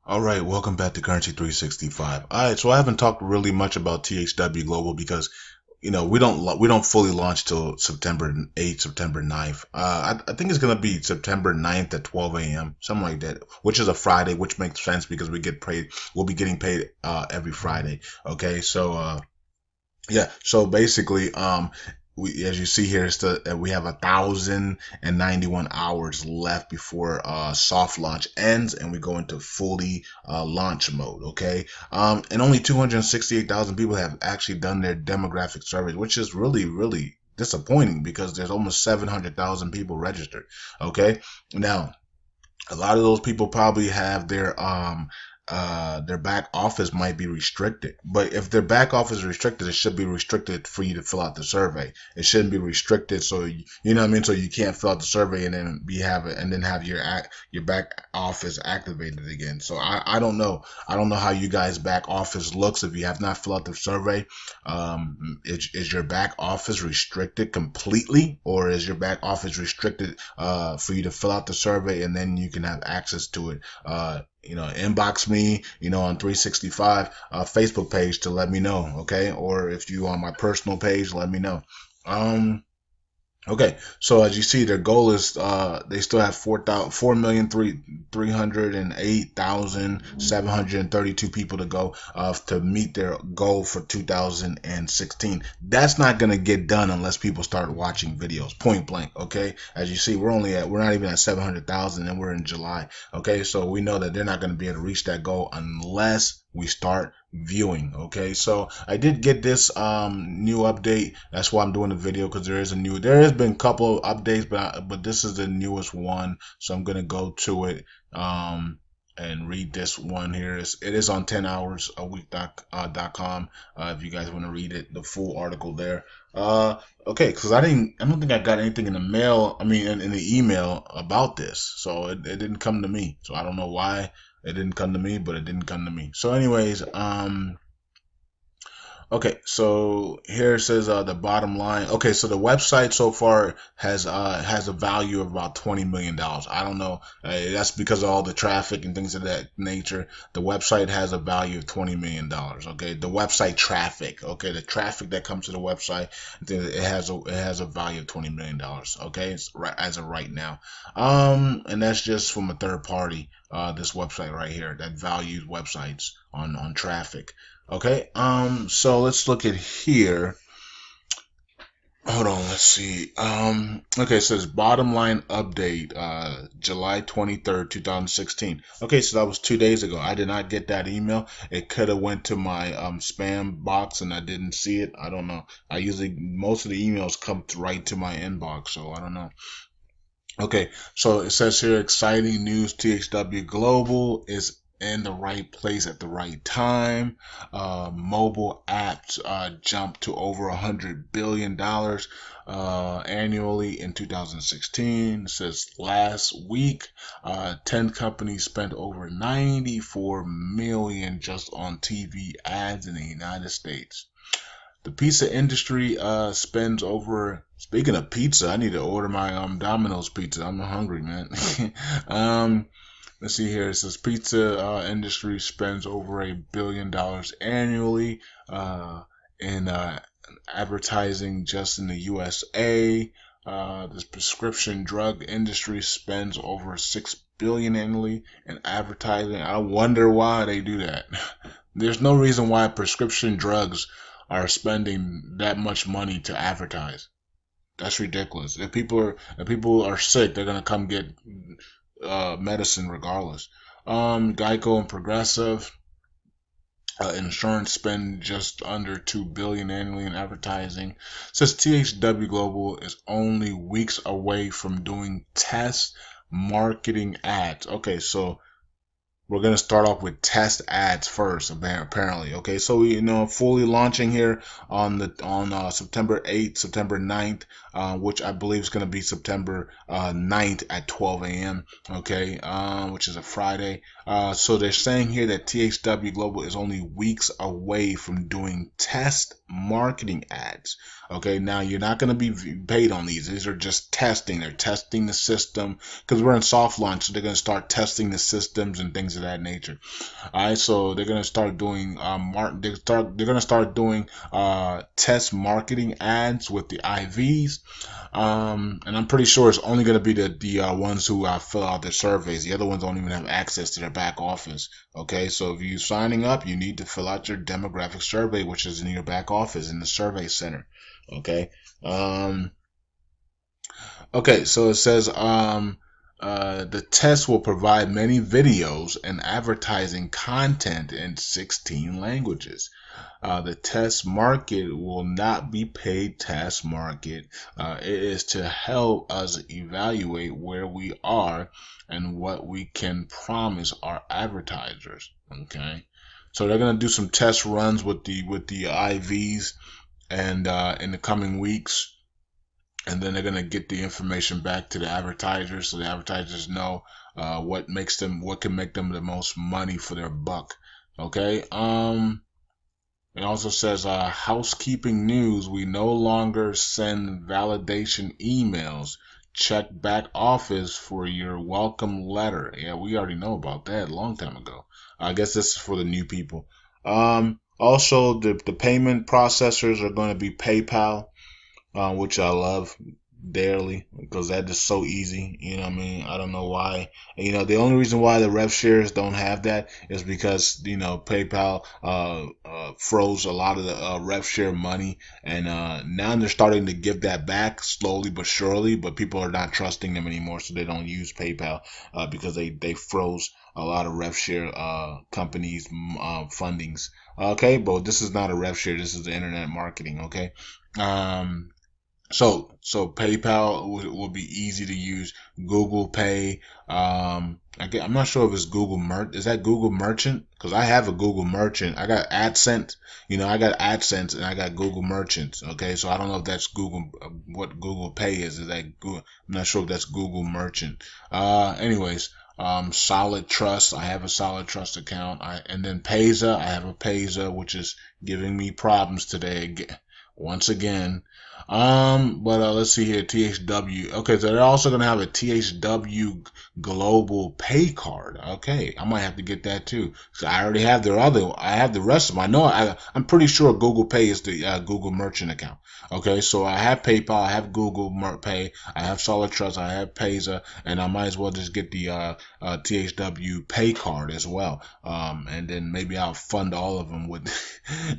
All right, welcome back to Currency 365. All right, so I haven't talked really much about THW Global because we don't fully launch till September 8th, September 9th. I think it's gonna be September 9th at 12 a.m. something like that, which is a Friday, which makes sense because we'll be getting paid every Friday. Okay, so yeah, so basically, as you see here, we have 1,091 hours left before soft launch ends, and we go into fully launch mode. Okay, and only 268,000 people have actually done their demographic surveys, which is really, really disappointing because there's almost 700,000 people registered. Okay, now a lot of those people probably have their back office might be restricted. But if their back office is restricted, it should be restricted for you to fill out the survey. It shouldn't be restricted so you know what I mean, so you can't fill out the survey and then have your back office activated again. So I don't know. I don't know how you guys back office looks if you have not filled out the survey. Is your back office restricted completely, or is your back office restricted for you to fill out the survey and then you can have access to it? Inbox me, on 365 Facebook page to let me know, okay? Or if you on my personal page, let me know. Okay, so as you see, their goal is they still have 4,308,732 people to go to meet their goal for 2016. That's not gonna get done unless people start watching videos. Point blank. Okay, as you see, we're not even at 700,000, and we're in July. Okay, so we know that they're not gonna be able to reach that goal unless we start viewing. Okay, so I did get this new update. That's why I'm doing the video, because there has been a couple of updates, but this is the newest one, so I'm gonna go to it and read this one here. It is on 10hoursAweek.com if you guys want to read it, the full article there. Okay, because I don't think I got anything in the mail, in the email about this, so it didn't come to me, so I don't know why it didn't come to me, but it didn't come to me. So anyways, okay, so here it says the bottom line. Okay, so the website so far has a value of about $20 million. I don't know. That's because of all the traffic and things of that nature. The website has a value of $20 million. Okay, the website traffic. Okay, the traffic that comes to the website, it has a value of $20 million. Okay, it's right as of right now. And that's just from a third party. This website right here that values websites on traffic. Okay, so let's look at here. Hold on, let's see. Okay, it says bottom line update, July 23rd, 2016. Okay, so that was 2 days ago. I did not get that email. It could have went to my spam box and I didn't see it. I don't know. Most of the emails come right to my inbox, so I don't know. Okay, so it says here, exciting news, THW Global is in the right place at the right time. Mobile apps jumped to over $100 billion annually in 2016. It says last week, 10 companies spent over $94 million just on TV ads in the United States. The pizza industry spends over. Speaking of pizza, I need to order my Domino's pizza. I'm hungry, man. Let's see here. It says pizza industry spends over $1 billion annually in advertising just in the USA. This prescription drug industry spends over $6 billion annually in advertising. I wonder why they do that. There's no reason why prescription drugs are spending that much money to advertise. That's ridiculous. If people are sick, they're gonna come get medicine regardless. Geico and Progressive insurance spend just under $2 billion annually in advertising. Says THW Global is only weeks away from doing test marketing ads. Okay, so we're going to start off with test ads first, apparently. Okay, so we fully launching here on September 8th, September 9th, which I believe is going to be September 9th at 12 a.m. Okay, which is a Friday. So they're saying here that THW Global is only weeks away from doing test marketing ads. Okay, now you're not going to be paid on these. These are just testing. They're testing the system because we're in soft launch, so they're going to start testing the systems and things of that nature. All right, so they're gonna start doing they're gonna start doing test marketing ads with the IVs. And I'm pretty sure it's only going to be the ones who fill out their surveys. The other ones don't even have access to their back office. Okay, so if you're signing up, you need to fill out your demographic survey, which is in your back office in the survey center. Okay. Okay, so it says the test will provide many videos and advertising content in 16 languages. The test market will not be paid test market. It is to help us evaluate where we are and what we can promise our advertisers. Okay, so they're gonna do some test runs with the IVs and in the coming weeks, and then they're gonna get the information back to the advertisers so the advertisers know what can make them the most money for their buck. Okay. It also says housekeeping news. We no longer send validation emails. Check back office for your welcome letter. Yeah, we already know about that a long time ago. I guess this is for the new people. Also, the payment processors are going to be PayPal, which I love dearly because that is so easy. You know what I mean? I don't know why. You know, the only reason why the rev shares don't have that is because, you know, PayPal froze a lot of the rev share money, and now they're starting to give that back slowly but surely, but people are not trusting them anymore, so they don't use PayPal because they froze a lot of rev share companies fundings. Okay, but this is not a rev share, this is the internet marketing. Okay. So PayPal will be easy to use. Google Pay. I'm not sure if it's Google Is that Google Merchant? Because I have a Google Merchant. I got AdSense. You know, I got AdSense and I got Google Merchants. Okay, so I don't know if that's Google. What Google Pay is? Is that Google? I'm not sure if that's Google Merchant. Anyways. Solid Trust. I have a Solid Trust account. And then Payza. I have a Payza, which is giving me problems today once again. But let's see here, THW. Okay, so they're also gonna have a THW Global Pay card. Okay, I might have to get that too. So I already have I have the rest of them. I'm pretty sure Google Pay is the Google Merchant account. Okay, so I have PayPal, I have Google Pay, I have Solid Trust, I have Payza, and I might as well just get the THW Pay card as well. And then maybe I'll fund all of them with,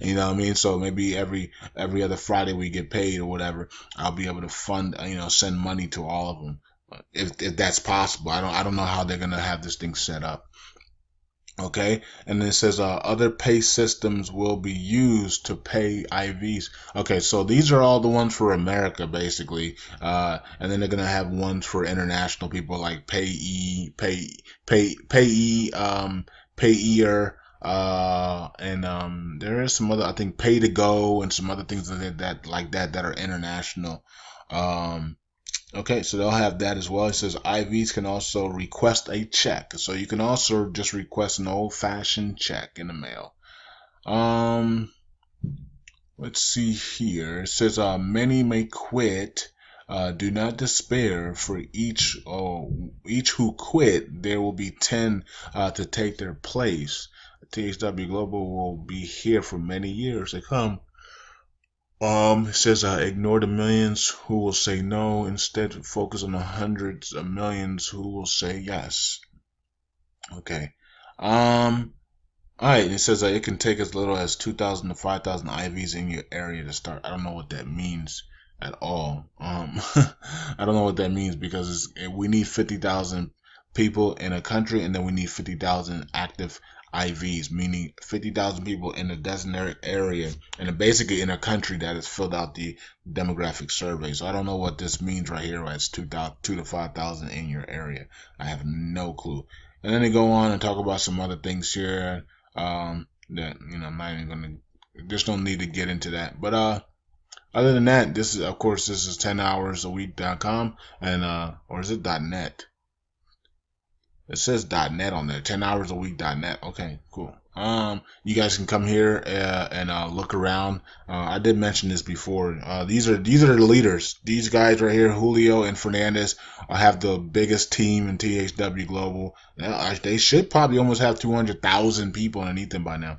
you know what I mean? So maybe every other Friday we get paid or whatever, I'll be able to fund, send money to all of them if that's possible. I don't know how they're gonna have this thing set up. Okay, and then it says other pay systems will be used to pay IVs. Okay, so these are all the ones for America basically, and then they're gonna have ones for international people like Payeer, and there is some other, I think, Pay to Go and some other things that are international. Okay, so they'll have that as well. It says IVs can also request a check. So you can also just request an old-fashioned check in the mail. Let's see here. It says many may quit. Do not despair. For each who quit, there will be 10 to take their place. THW Global will be here for many years to come. It says ignore the millions who will say no, instead focus on the hundreds of millions who will say yes. Okay. Alright, it says it can take as little as 2,000 to 5,000 IVs in your area to start. I don't know what that means at all. I don't know what that means because we need 50,000 people in a country, and then we need 50,000 active IVs, meaning 50,000 people in a designated area, and basically in a country that has filled out the demographic survey. So I don't know what this means right here. Right? It's 2 to 5,000 in your area. I have no clue. And then they go on and talk about some other things here that I'm not even gonna. Just don't need to get into that. But other than that, this is 10hoursAweek.com, and or is it .net? It says .net on there, 10hoursAweek.net. Okay, cool. You guys can come here and look around. I did mention this before. These are the leaders. These guys right here, Julio and Fernandez, have the biggest team in THW Global. They should probably almost have 200,000 people underneath them by now.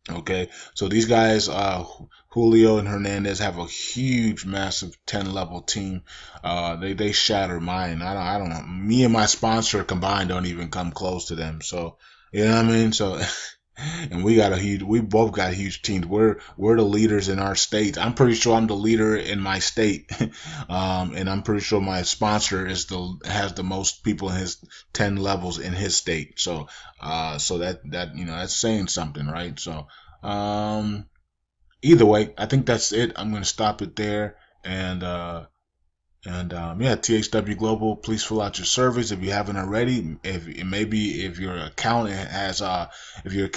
Okay, so these guys, Julio and Hernandez, have a huge, massive 10 level team. They shatter mine. I don't know. Me and my sponsor combined don't even come close to them. So you know what I mean. So and we both got huge teams. We're the leaders in our state. I'm pretty sure I'm the leader in my state, and I'm pretty sure my sponsor has the most people in his 10 levels in his state. So, so that that's saying something, right? So, either way, I think that's it. I'm gonna stop it there, and yeah, THW Global, please fill out your surveys if you haven't already. If your account has if you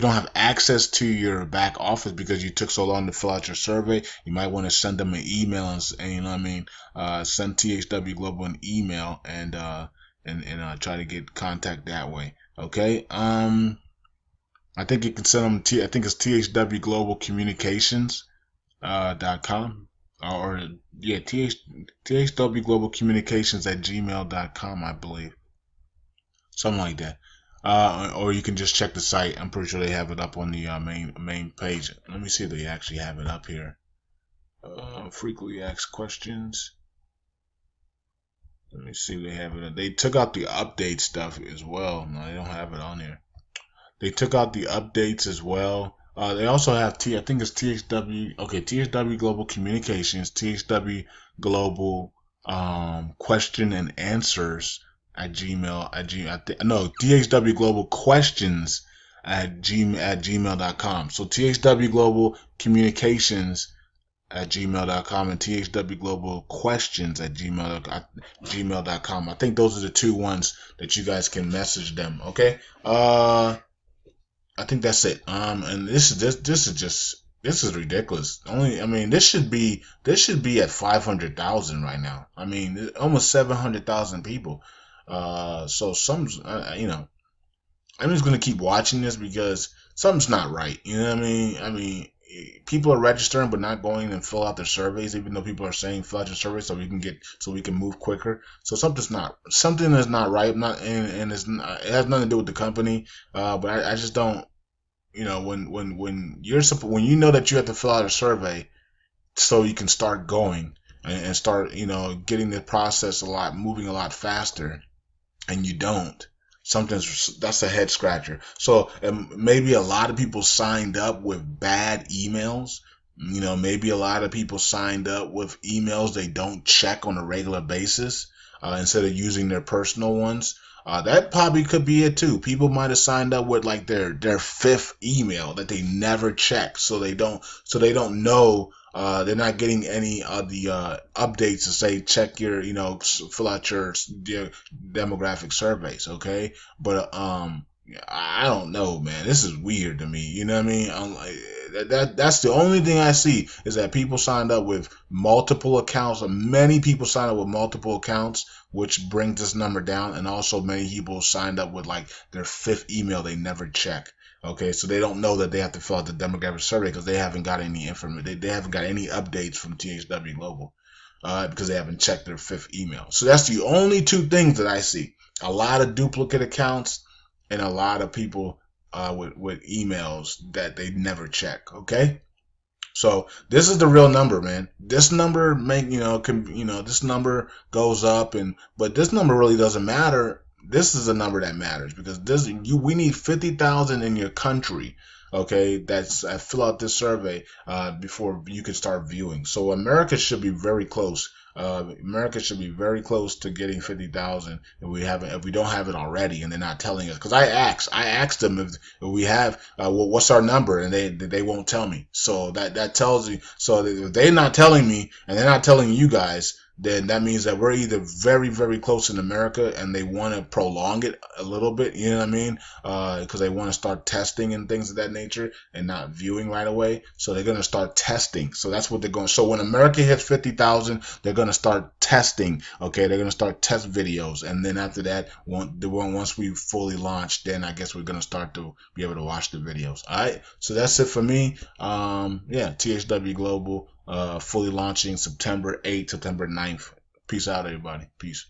don't have access to your back office because you took so long to fill out your survey, you might want to send them an email and you know what I mean, send THW Global an email and try to get contact that way. Okay. I think you can send them I think it's THW Global Communications .com or yeah, THW Global Communications at gmail.com, I believe, something like that. Or you can just check the site. I'm pretty sure they have it up on the main page. Let me see if they actually have it up here. Frequently asked questions. Let me see if they have it. They took out the update stuff as well. No, they don't have it on here. They took out the updates as well. They also have I think it's THW. Okay, THW Global Communications, THW Global Question and Answers at Gmail. No, THW Global Questions at gmail.com. So THW Global Communications at gmail.com and THW Global Questions at gmail.com. I think those are the two ones that you guys can message them. Okay. I think that's it. And this is ridiculous. I mean, this should be at 500,000 right now. I mean, almost 700,000 people. So I'm just gonna keep watching this because something's not right. You know what I mean? People are registering but not going and fill out their surveys, even though people are saying fill out your survey so we can move quicker. So something is not right. And it has nothing to do with the company. But I just don't. You know, when you know that you have to fill out a survey so you can start going and start getting the process moving a lot faster, and you don't, that's a head scratcher. So maybe a lot of people signed up with bad emails. Maybe a lot of people signed up with emails they don't check on a regular basis instead of using their personal ones. That probably could be it too. People might have signed up with like their fifth email that they never check, so they don't know. They're not getting any of the updates to say check your fill out your demographic surveys. Okay, but I don't know, man. This is weird to me. You know what I mean? That's the only thing I see is that people signed up with multiple accounts. Many people signed up with multiple accounts, which brings this number down. And also many people signed up with like their fifth email they never check. Okay, so they don't know that they have to fill out the demographic survey because they haven't got any information. They haven't got any updates from THW Global because they haven't checked their fifth email. So that's the only two things that I see. A lot of duplicate accounts and a lot of people with emails that they never check. Okay, so this is the real number, man. This number this number goes up, but this number really doesn't matter. This is a number that matters because we need 50,000 in your country. Okay, that's fill out this survey before you can start viewing. So America should be very close. America should be very close to getting 50,000 if we don't have it already, and they're not telling us. Because I asked them if we have what's our number, and they won't tell me. So that tells you. So if they're not telling me, and they're not telling you guys, then that means that we're either very, very close in America and they want to prolong it a little bit, you know what I mean? Because they want to start testing and things of that nature and not viewing right away. So they're going to start testing. So that's what they're going. So when America hits 50,000, they're going to start testing. Okay, they're going to start test videos, and then after that, once we fully launch, then I guess we're going to start to be able to watch the videos. All right. So that's it for me. Yeah, THW Global. Fully launching September 8th, September 9th. Peace out, everybody. Peace.